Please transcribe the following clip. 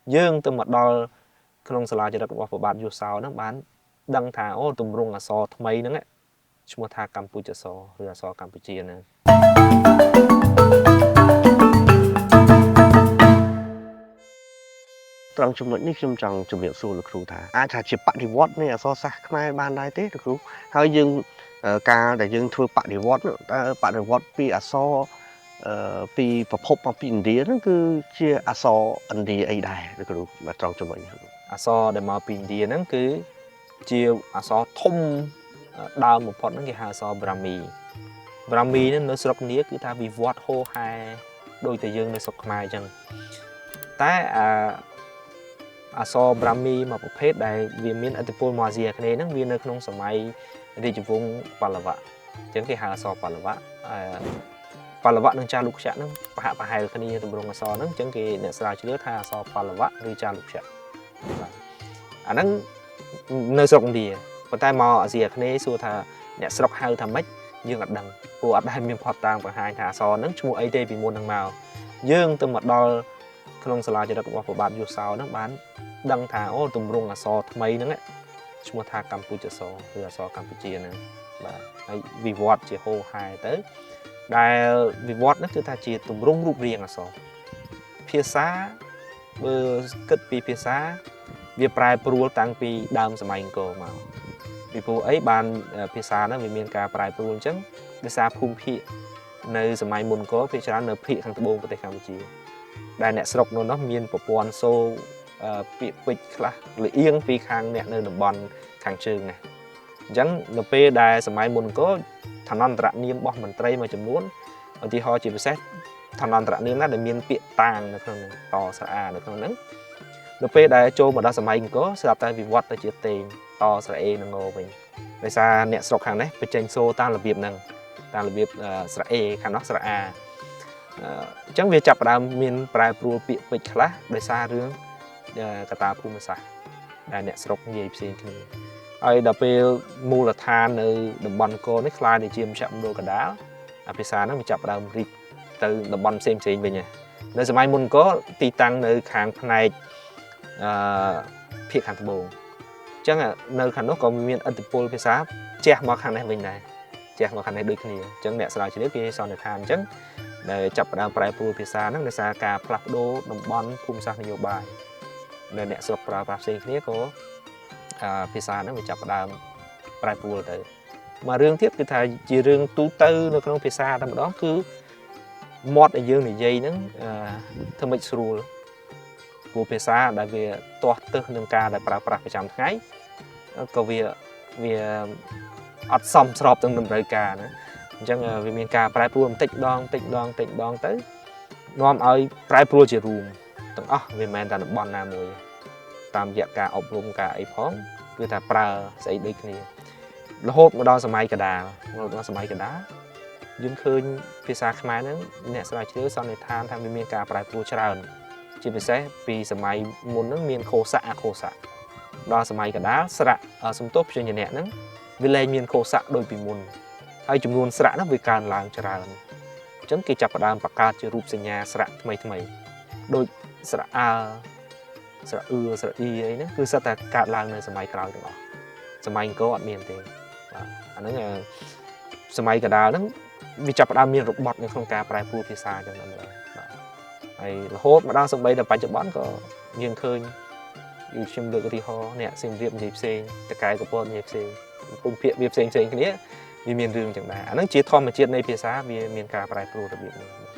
dương từ mặt đo không xả lại cho được của bạn vô sau nó bán đăng thả ô tùm rung so mấy nữa ấy chúng ta Campuchia so rồi so Campuchia này trongចំណុចនេះខ្ញុំចង់ជំរាបសួរលោកគ្រូថាអាចថាជាបដិវត្តនៃអក្សរសាស្ត្រខ្មែរបានដែរទេលោកគ្រូហើយយើងការដែលយើងធ្វើបដិវត្តតើបដិវត្តពីអក្សរពីប្រភពមកពីឥណ្ឌាហ្នឹងគឺជាអក្សរឥណ្ឌាអីដែរលោកគ្រូបាទត្រង់ចំណុចនេះអក្សរដែលមកពីឥណ្ឌាហ្នឹងគឺជាអក្សរធំដើមបំផុតហ្នឹងគេហៅអក្សរប្រាមីហ្នឹងនៅស្រុកនេះគឺថាវិវត្តហូរហែដូចតែយើងនៅស្រុកខ្មែរអញ្ចឹងតែអក្សរប្រាមីមួយប្រភេទដែលវាមានឥទ្ធិពលមកអាស៊ីអាគ្នេយ៍ហ្នឹងវានៅក្នុងសម័យរាជវង្សប៉ល្លវៈអញ្ចឹងគេហៅអក្សរប៉ល្លវៈប៉ល្លវៈនិងចាលុក្យៈហ្នឹងប្រហាក់ប្រហែលគ្នាទម្រង់អក្សរហ្នឹងអញ្ចឹងគេអ្នកស្រាវជ្រាវថាអក្សរប៉ល្លវៈឬចាលុក្យៈបាទអាហ្នឹងនៅស្រុកឥណ្ឌាប៉ុន្តែមកអាស៊ីអាគ្នេយ៍សួរថាអ្នកស្រុកហៅថាម៉េចយើងអត់ដឹងព្រោះអត់ដែលមានផុសតាងបង្ហាញថាអក្សរហ្នឹងឈ្មោះអីទេពីមុនហ្នឹងមកយើងទៅមកដល់ក្នុងសាលាចរិតរបស់ព្រះបាទយូសោហ្នឹងបានដឹងថាអូទម្រង់អក្សរថ្មីហ្នឹងឈ្មោះថាកម្ពុជាសរឬអក្សរកម្ពុជាហ្នឹងបាទហើយវិវត្តជាហូរហែទៅដែលវិវត្តហ្នឹងគឺថាជាទម្រង់រូបរាងអក្សរភាសាបើគិតពីភាសាវាប្រែប្រួលតាំងពីដើមសម័យអង្គរមកពីព្រោះអីបានភាសាហ្នឹងវាមានការប្រែប្រួលអញ្ចឹងដោយសារភូមិភាគនៅសម័យមុនអង្គរភាគច្រើននៅភាគខាងត្បូងប្រទេសកម្ពុជាដែលអ្នកស្រុកនោះមានប្រព័ន្ធសូរពាក្យពេចន៍ខ្លះលៀងពីខាងអ្នកនៅតំបន់ខាងជើងណាអញ្ចឹងនៅពេលដែលសម័យមុនអង្គរឋានន្តរនាមរបស់មន្ត្រីមួយចំនួនឧទាហរណ៍ជាពិសេសឋានន្តរនាមណាដែលមានពាក្យតាងនៅក្នុងហ្នឹងតស្រអានៅក្នុងហ្នឹងនៅពេលដែលចូលមកដល់សម័យអង្គរស្រាប់តែវិវត្តទៅជាតេងតស្រអេនិងងវិញដោយសារអ្នកស្រុកខាងនេះបញ្ចេញសូរតាមរបៀបហ្នឹងតាមរបៀបស្រអេខាងនោះស្រអាអញ្ចឹងវាចាប់ផ្ដើមមានប្រែប្រួលពាក្យពេចន៍ខ្លះដោយសាររឿងកត្តាភូមិសាស្ត្រដែលអ្នកស្រុកនិយាយផ្សេងគ្នាហើយដល់ពេលមូលដ្ឋាននៅតំបន់អង្គរនេះខ្លាយទៅជាមជ្ឈមណ្ឌលកណ្ដាលភាសាហ្នឹងវាចាប់ផ្ដើមរីកទៅតំបន់ផ្សេងវិញនៅសម័យមុនអង្គរទីតាំងនៅខាងផ្នែកភាគខាងត្បូងអញ្ចឹងនៅខាងនោះក៏មានឥទ្ធិពលភាសាជះមកខាងនេះវិញដែរជះមកខាងនេះដូចគ្នាអញ្ចឹងអ្នកស្រាវជ្រាវគេសន្និដ្ឋានអញ្ចឹងដែលចាប់ផ្ដើមប្រែប្រួលភាសាហ្នឹងដោយសារការផ្លាស់ប្ដូរតំបន់ភូមិសាស្ត្រនយោបាយដែលអ្នកស្រុកប្រើប្រាស់ផ្សេងគ្នាក៏ភាសាហ្នឹងវាចាប់ផ្ដើមប្រែប្រួលទៅមករឿងទៀតគឺថាជារឿងទូទៅនៅក្នុងភាសាតែម្ដងគឺមាត់ដែលយើងនិយាយហ្នឹងធ្វើម៉េចស្រួលព្រោះភាសាដែលវាទាស់ទើសនឹងការដែលប្រើប្រាស់ប្រចាំថ្ងៃក៏វាអត់សមស្របទៅនឹងតម្រូវការណាអញ្ចឹងវាមានការប្រែប្រួលបន្តិចដងទៅនាំឲ្យប្រែប្រួលជារួមទាំងអស់វាមិនមែនតែតំបន់ណាមួយតាមរយៈការអប់រំការអីផងគឺថាប្រើស្អីដូចគ្នារហូតមកដល់សម័យកណ្ដាលយើងឃើញភាសាខ្មែរហ្នឹងអ្នកស្រាវជ្រាវសន្និដ្ឋានថាវាមានការប្រែប្រួលច្រើនជាពិសេសពីសម័យមុនហ្នឹងមានខោស័កអខោស័កដល់សម័យកណ្ដាលស្រៈសំទោសព្យញ្ជនៈហ្នឹងវាលែងមានខោស័កដូចពីមុនហើយចំនួនស្រៈហ្នឹងវាកើនឡើងច្រើនអញ្ចឹងគេចាប់ផ្ដើមបង្កើតជារូបសញ្ញាស្រៈថ្មីដូចស្រៈអើស្រៈអឺស្រៈអ៊ីអីហ្នឹងគឺសិតតែកើតឡើងនៅសម័យក្រោយទាំងអស់សម័យអង្គរអត់មានទេបាទអាហ្នឹងសម័យកណ្ដាលហ្នឹងវាចាប់ផ្ដើមមានរបត់នៅក្នុងការប្រែប្រួលភាសាអញ្ចឹងដែរបាទហើយរហូតមកដល់សម្បីតែបច្ចុប្បន្នក៏យើងឃើញខ្ញុំលើកឧទាហរណ៍អ្នកសៀមរាបនិយាយផ្សេងតកែកពតនិយាយផ្សេងភូមិភាគវាផ្សេងគ្នាវាមានរឿងអញ្ចឹងដែរអាហ្នឹងជាធម្មជាតិនៃភាសាវាមានការប្រែប្រួលរបៀបនេះ